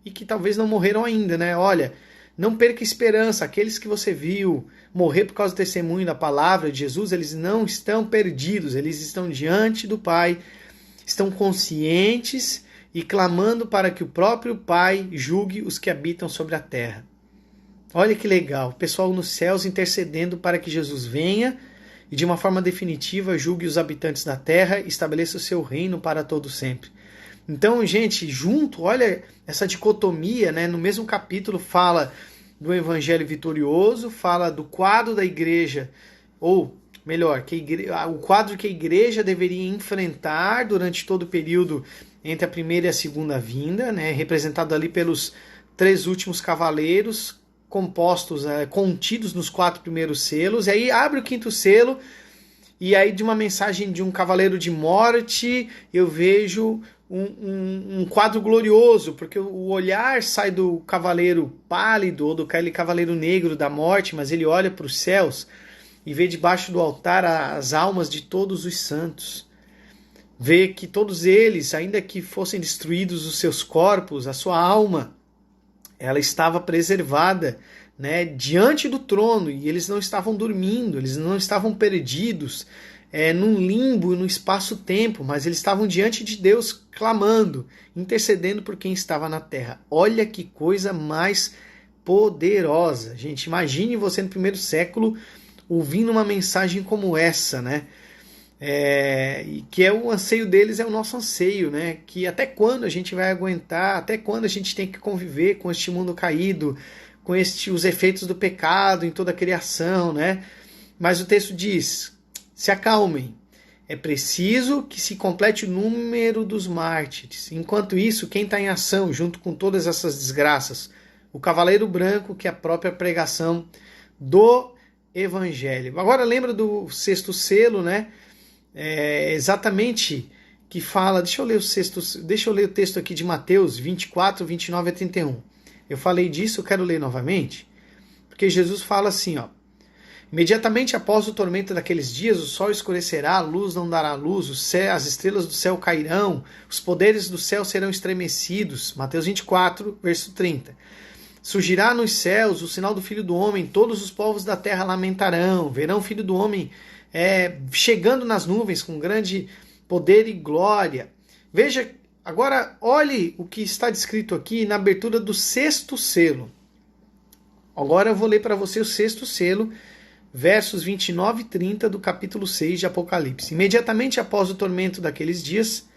e que talvez não morreram ainda, né? Olha, não perca esperança, aqueles que você viu morrer por causa do testemunho da palavra de Jesus, eles não estão perdidos, eles estão diante do Pai, estão conscientes e clamando para que o próprio Pai julgue os que habitam sobre a terra. Olha que legal, o pessoal nos céus intercedendo para que Jesus venha e de uma forma definitiva julgue os habitantes da terra e estabeleça o seu reino para todo sempre. Então, gente, junto, olha essa dicotomia, né? No mesmo capítulo fala do evangelho vitorioso, fala do quadro da igreja, ou melhor, o quadro que a igreja deveria enfrentar durante todo o período entre a primeira e a segunda vinda, né? Representado ali pelos 3 últimos cavaleiros, contidos nos 4 primeiros selos, e aí abre o 5º selo, e aí de uma mensagem de um cavaleiro de morte, eu vejo um quadro glorioso, porque o olhar sai do cavaleiro pálido, ou do cavaleiro negro da morte, mas ele olha para os céus e vê debaixo do altar as almas de todos os santos. Vê que todos eles, ainda que fossem destruídos os seus corpos, a sua alma, ela estava preservada, né, diante do trono, e eles não estavam dormindo, eles não estavam perdidos num limbo, no espaço-tempo, mas eles estavam diante de Deus clamando, intercedendo por quem estava na terra. Olha que coisa mais poderosa. Gente, imagine você no primeiro século ouvindo uma mensagem como essa, né? E que é o anseio deles, é o nosso anseio, né? Que até quando a gente vai aguentar, até quando a gente tem que conviver com este mundo caído, com os efeitos do pecado em toda a criação, né? Mas o texto diz, se acalmem, é preciso que se complete o número dos mártires. Enquanto isso, quem está em ação junto com todas essas desgraças? O cavaleiro branco, que é a própria pregação do evangelho. Agora lembra do 6º selo, né? Exatamente que fala, deixa eu ler o texto aqui de Mateus 24, 29 a 31. Eu falei disso, eu quero ler novamente, porque Jesus fala assim, ó: imediatamente após o tormento daqueles dias, o sol escurecerá, a luz não dará luz, as estrelas do céu cairão, os poderes do céu serão estremecidos. Mateus 24, verso 30. Surgirá nos céus o sinal do Filho do Homem, todos os povos da terra lamentarão, verão o Filho do Homem chegando nas nuvens com grande poder e glória. Veja, agora olhe o que está descrito aqui na abertura do 6º selo. Agora eu vou ler para você o 6º selo, versos 29 e 30 do capítulo 6 de Apocalipse. Imediatamente após o tormento daqueles dias,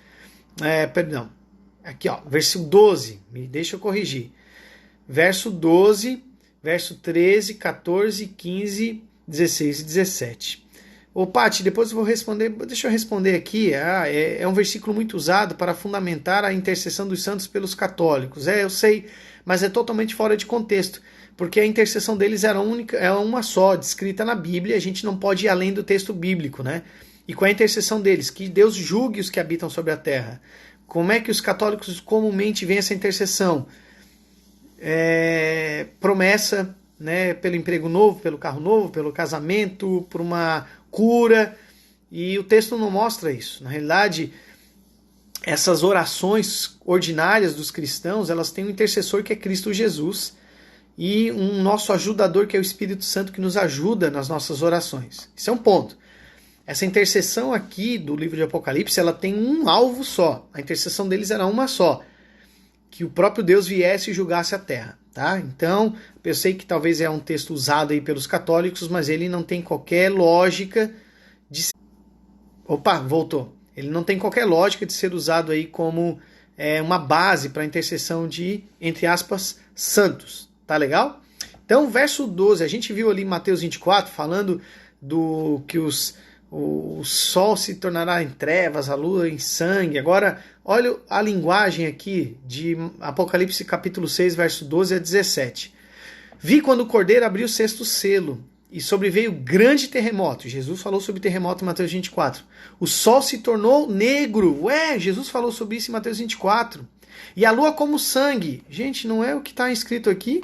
aqui ó, verso 12, deixa eu corrigir. Verso 12, verso 13, 14, 15, 16 e 17. Ô Paty, depois eu vou responder, deixa eu responder aqui, é um versículo muito usado para fundamentar a intercessão dos santos pelos católicos. Eu sei, mas é totalmente fora de contexto, porque a intercessão deles era uma só, descrita na Bíblia, a gente não pode ir além do texto bíblico, né? E qual é a intercessão deles? Que Deus julgue os que habitam sobre a terra. Como é que os católicos comumente veem essa intercessão? Promessa, né, pelo emprego novo, pelo carro novo, pelo casamento, por uma cura, e o texto não mostra isso. Na realidade, essas orações ordinárias dos cristãos, elas têm um intercessor que é Cristo Jesus e um nosso ajudador que é o Espírito Santo que nos ajuda nas nossas orações. Isso é um ponto. Essa intercessão aqui do livro de Apocalipse, ela tem um alvo só. A intercessão deles era uma só, que o próprio Deus viesse e julgasse a terra. Tá? Então, eu sei que talvez é um texto usado aí pelos católicos, mas ele não tem qualquer lógica Opa, voltou. Ele não tem qualquer lógica de ser usado aí como uma base para a intercessão de, entre aspas, santos. Tá legal? Então, verso 12, a gente viu ali em Mateus 24, falando do que o sol se tornará em trevas, a lua em sangue. Agora, olha a linguagem aqui de Apocalipse capítulo 6, verso 12 a 17. Vi quando o cordeiro abriu o sexto selo, e sobreveio grande terremoto. Jesus falou sobre terremoto em Mateus 24. O sol se tornou negro. Jesus falou sobre isso em Mateus 24. E a lua como sangue. Gente, não é o que está escrito aqui?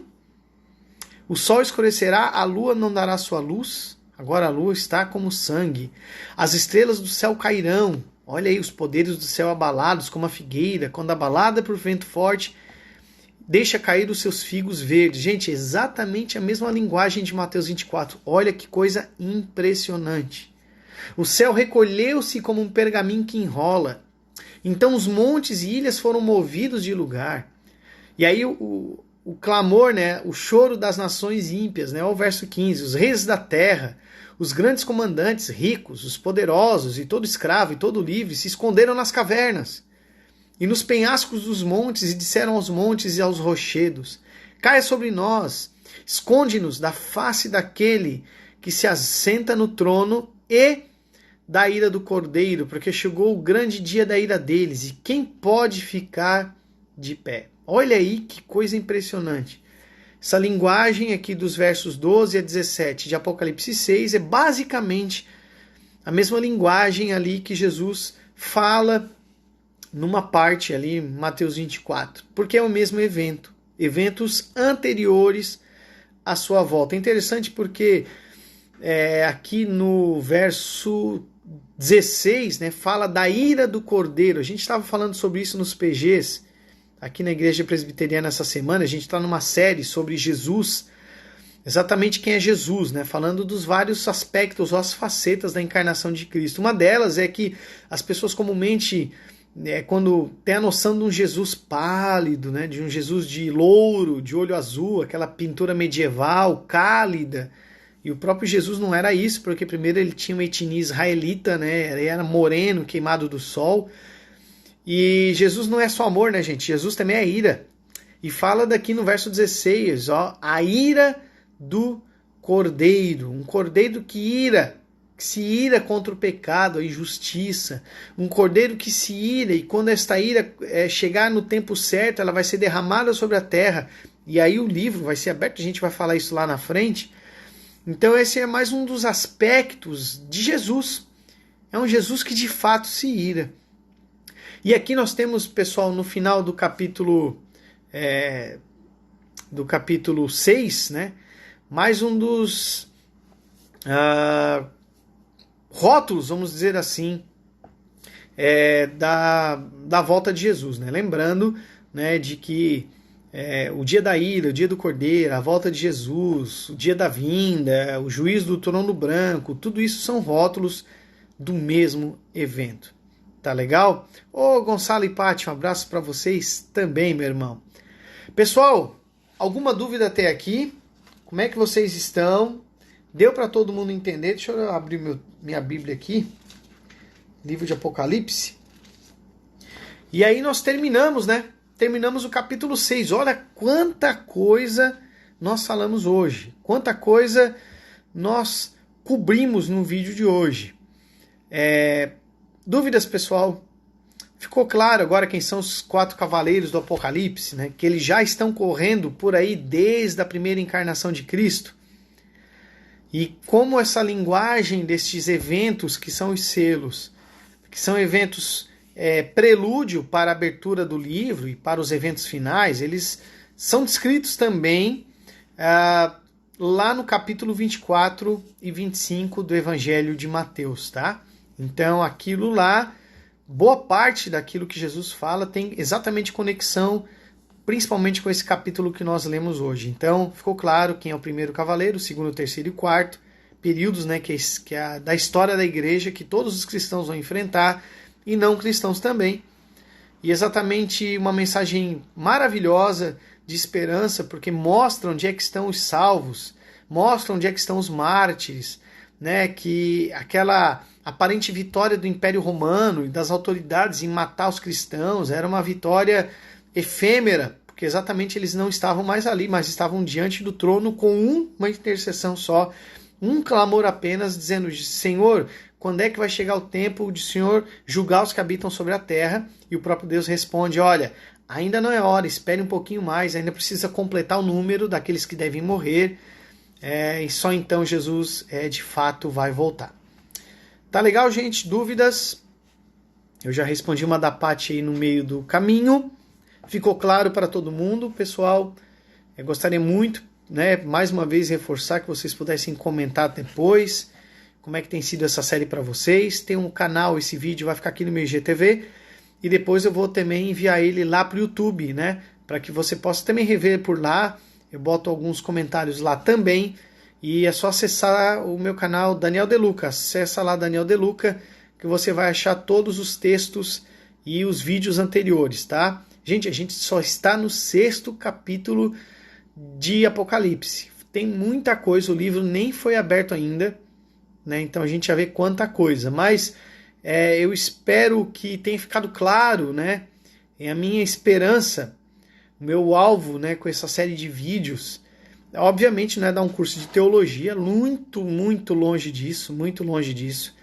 O sol escurecerá, a lua não dará sua luz. Agora a lua está como sangue. As estrelas do céu cairão. Olha aí os poderes do céu abalados, como a figueira, quando abalada por vento forte, deixa cair os seus figos verdes. Gente, exatamente a mesma linguagem de Mateus 24. Olha que coisa impressionante. O céu recolheu-se como um pergaminho que enrola. Então os montes e ilhas foram movidos de lugar. E aí o clamor, né, o choro das nações ímpias, né, o verso 15. Os reis da terra, os grandes comandantes, ricos, os poderosos e todo escravo e todo livre se esconderam nas cavernas e nos penhascos dos montes, e disseram aos montes e aos rochedos: caia sobre nós, esconde-nos da face daquele que se assenta no trono e da ira do cordeiro, porque chegou o grande dia da ira deles, e quem pode ficar de pé? Olha aí que coisa impressionante. Essa linguagem aqui dos versos 12 a 17 de Apocalipse 6 é basicamente a mesma linguagem ali que Jesus fala numa parte ali, Mateus 24, porque é o mesmo evento, eventos anteriores à sua volta. É interessante porque aqui no verso 16, né, fala da ira do cordeiro. A gente estava falando sobre isso nos PGs, aqui na Igreja Presbiteriana essa semana. A gente está numa série sobre Jesus, exatamente quem é Jesus, né, falando dos vários aspectos ou as facetas da encarnação de Cristo. Uma delas é que as pessoas comumente, quando tem a noção de um Jesus pálido, né, de um Jesus de louro, de olho azul, aquela pintura medieval, cálida, e o próprio Jesus não era isso, porque primeiro ele tinha uma etnia israelita, né, ele era moreno, queimado do sol, e Jesus não é só amor, né, gente, Jesus também é ira, e fala daqui no verso 16, ó, a ira do cordeiro, um cordeiro que se ira contra o pecado, a injustiça, um cordeiro que se ira, e quando esta ira chegar no tempo certo, ela vai ser derramada sobre a terra, e aí o livro vai ser aberto, a gente vai falar isso lá na frente. Então esse é mais um dos aspectos de Jesus, é um Jesus que de fato se ira. E aqui nós temos, pessoal, no final do capítulo 6, né, mais um dos rótulos, vamos dizer assim, da volta de Jesus, né? Lembrando, né, de que o dia da ira, o dia do cordeiro, a volta de Jesus, o dia da vinda, o juízo do trono branco, tudo isso são rótulos do mesmo evento. Tá legal? Ô Gonçalo e Paty, um abraço para vocês também, meu irmão. Pessoal, alguma dúvida até aqui? Como é que vocês estão? Deu para todo mundo entender? Deixa eu abrir minha Bíblia aqui. Livro de Apocalipse. E aí nós terminamos, né? Terminamos o capítulo 6. Olha quanta coisa nós falamos hoje. Quanta coisa nós cobrimos no vídeo de hoje. Dúvidas, pessoal? Ficou claro agora quem são os 4 cavaleiros do Apocalipse, né? Que eles já estão correndo por aí desde a primeira encarnação de Cristo. E como essa linguagem destes eventos, que são os selos, que são eventos prelúdio para a abertura do livro e para os eventos finais, eles são descritos também lá no capítulo 24 e 25 do Evangelho de Mateus, tá? Então aquilo lá, boa parte daquilo que Jesus fala tem exatamente conexão, principalmente com esse capítulo que nós lemos hoje. Então, ficou claro quem é o primeiro cavaleiro, o segundo, o terceiro e o quarto, períodos, né, que é da história da igreja, que todos os cristãos vão enfrentar, e não cristãos também. E exatamente uma mensagem maravilhosa de esperança, porque mostra onde é que estão os salvos, mostra onde é que estão os mártires, né, que aquela aparente vitória do Império Romano e das autoridades em matar os cristãos era uma vitória efêmera, porque exatamente eles não estavam mais ali, mas estavam diante do trono com uma intercessão só, um clamor apenas, dizendo: Senhor, quando é que vai chegar o tempo de o Senhor julgar os que habitam sobre a terra? E o próprio Deus responde: olha, ainda não é hora, espere um pouquinho mais, ainda precisa completar o número daqueles que devem morrer, e só então Jesus de fato vai voltar. Tá legal, gente? Dúvidas? Eu já respondi uma da Paty aí no meio do caminho. Ficou claro para todo mundo, pessoal? Eu gostaria muito, né, mais uma vez reforçar que vocês pudessem comentar depois como é que tem sido essa série para vocês. Tem um canal, esse vídeo vai ficar aqui no meu IGTV e depois eu vou também enviar ele lá para o YouTube, né, para que você possa também rever por lá. Eu boto alguns comentários lá também e é só acessar o meu canal Daniel De Luca. Acessa lá Daniel De Luca que você vai achar todos os textos e os vídeos anteriores, tá? Gente, a gente só está no 6º capítulo de Apocalipse. Tem muita coisa, o livro nem foi aberto ainda, né? Então a gente já vê quanta coisa. Mas eu espero que tenha ficado claro, né? É a minha esperança, o meu alvo, né, com essa série de vídeos. Obviamente não é dar um curso de teologia, muito, muito longe disso, muito longe disso.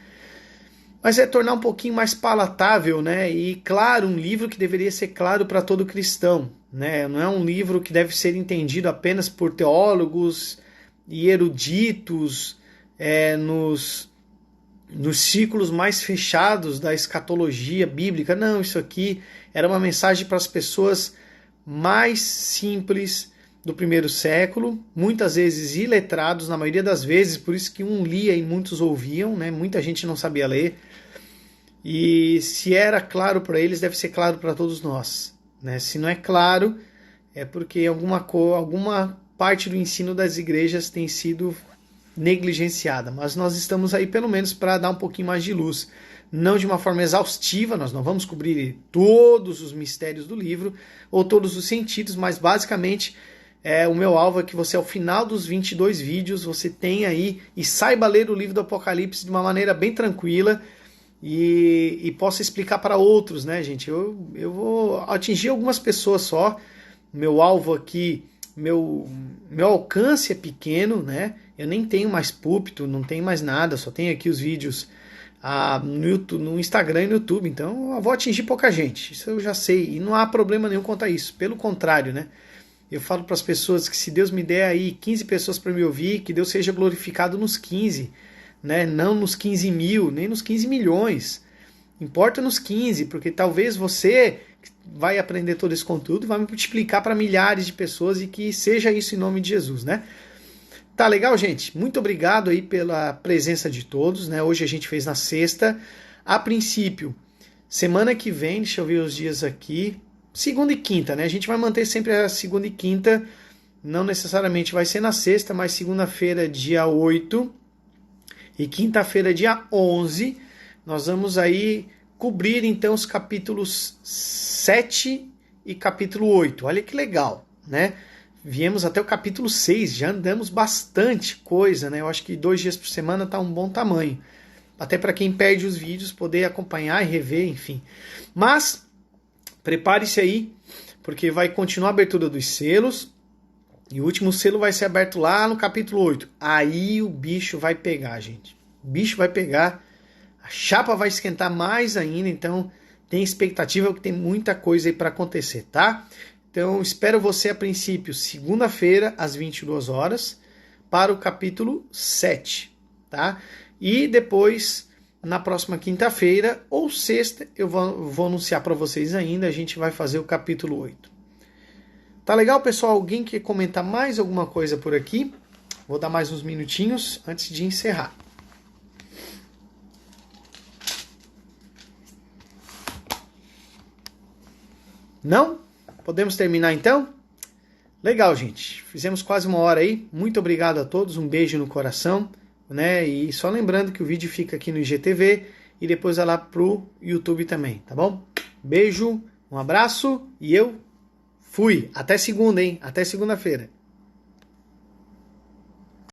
Mas é tornar um pouquinho mais palatável, né? E claro, um livro que deveria ser claro para todo cristão, né? Não é um livro que deve ser entendido apenas por teólogos e eruditos nos círculos mais fechados da escatologia bíblica. Não, isso aqui era uma mensagem para as pessoas mais simples do primeiro século, muitas vezes iletrados, na maioria das vezes, por isso que um lia e muitos ouviam, né? Muita gente não sabia ler. E se era claro para eles, deve ser claro para todos nós, né? Se não é claro, é porque alguma parte do ensino das igrejas tem sido negligenciada. Mas nós estamos aí pelo menos para dar um pouquinho mais de luz. Não de uma forma exaustiva, nós não vamos cobrir todos os mistérios do livro ou todos os sentidos, mas basicamente o meu alvo é que você, ao final dos 22 vídeos, você tenha aí e saiba ler o livro do Apocalipse de uma maneira bem tranquila, e possa explicar para outros, né, gente? Eu vou atingir algumas pessoas só. Meu alvo aqui, meu alcance é pequeno, né? Eu nem tenho mais púlpito, não tenho mais nada, só tenho aqui os vídeos no YouTube, no Instagram e no YouTube. Então eu vou atingir pouca gente, isso eu já sei. E não há problema nenhum quanto a isso. Pelo contrário, né? Eu falo para as pessoas que se Deus me der aí 15 pessoas para me ouvir, que Deus seja glorificado nos 15, né? Não nos 15 mil, nem nos 15 milhões. Importa nos 15, porque talvez você vai aprender todo esse conteúdo, vai multiplicar para milhares de pessoas e que seja isso em nome de Jesus, né? Tá legal, gente? Muito obrigado aí pela presença de todos, né? Hoje a gente fez na sexta. A princípio, semana que vem, deixa eu ver os dias aqui, segunda e quinta, né? A gente vai manter sempre a segunda e quinta, não necessariamente vai ser na sexta, mas segunda-feira, dia 8, e quinta-feira, dia 11, nós vamos aí cobrir então os capítulos 7 e capítulo 8. Olha que legal, né? Viemos até o capítulo 6, já andamos bastante coisa, né? Eu acho que 2 dias por semana tá um bom tamanho. Até para quem perde os vídeos poder acompanhar e rever, enfim. Mas prepare-se aí, porque vai continuar a abertura dos selos. E o último selo vai ser aberto lá no capítulo 8. Aí o bicho vai pegar, gente. O bicho vai pegar. A chapa vai esquentar mais ainda. Então tem expectativa que tem muita coisa aí para acontecer, tá? Então espero você a princípio segunda-feira às 22 horas para o capítulo 7, tá? E depois na próxima quinta-feira ou sexta eu vou anunciar para vocês ainda. A gente vai fazer o capítulo 8. Tá legal, pessoal? Alguém quer comentar mais alguma coisa por aqui? Vou dar mais uns minutinhos antes de encerrar. Não? Podemos terminar então? Legal, gente. Fizemos quase 1 hora aí. Muito obrigado a todos. Um beijo no coração, né? E só lembrando que o vídeo fica aqui no IGTV e depois é lá pro YouTube também, tá bom? Beijo, um abraço e eu fui. Até segunda, hein? Até segunda-feira.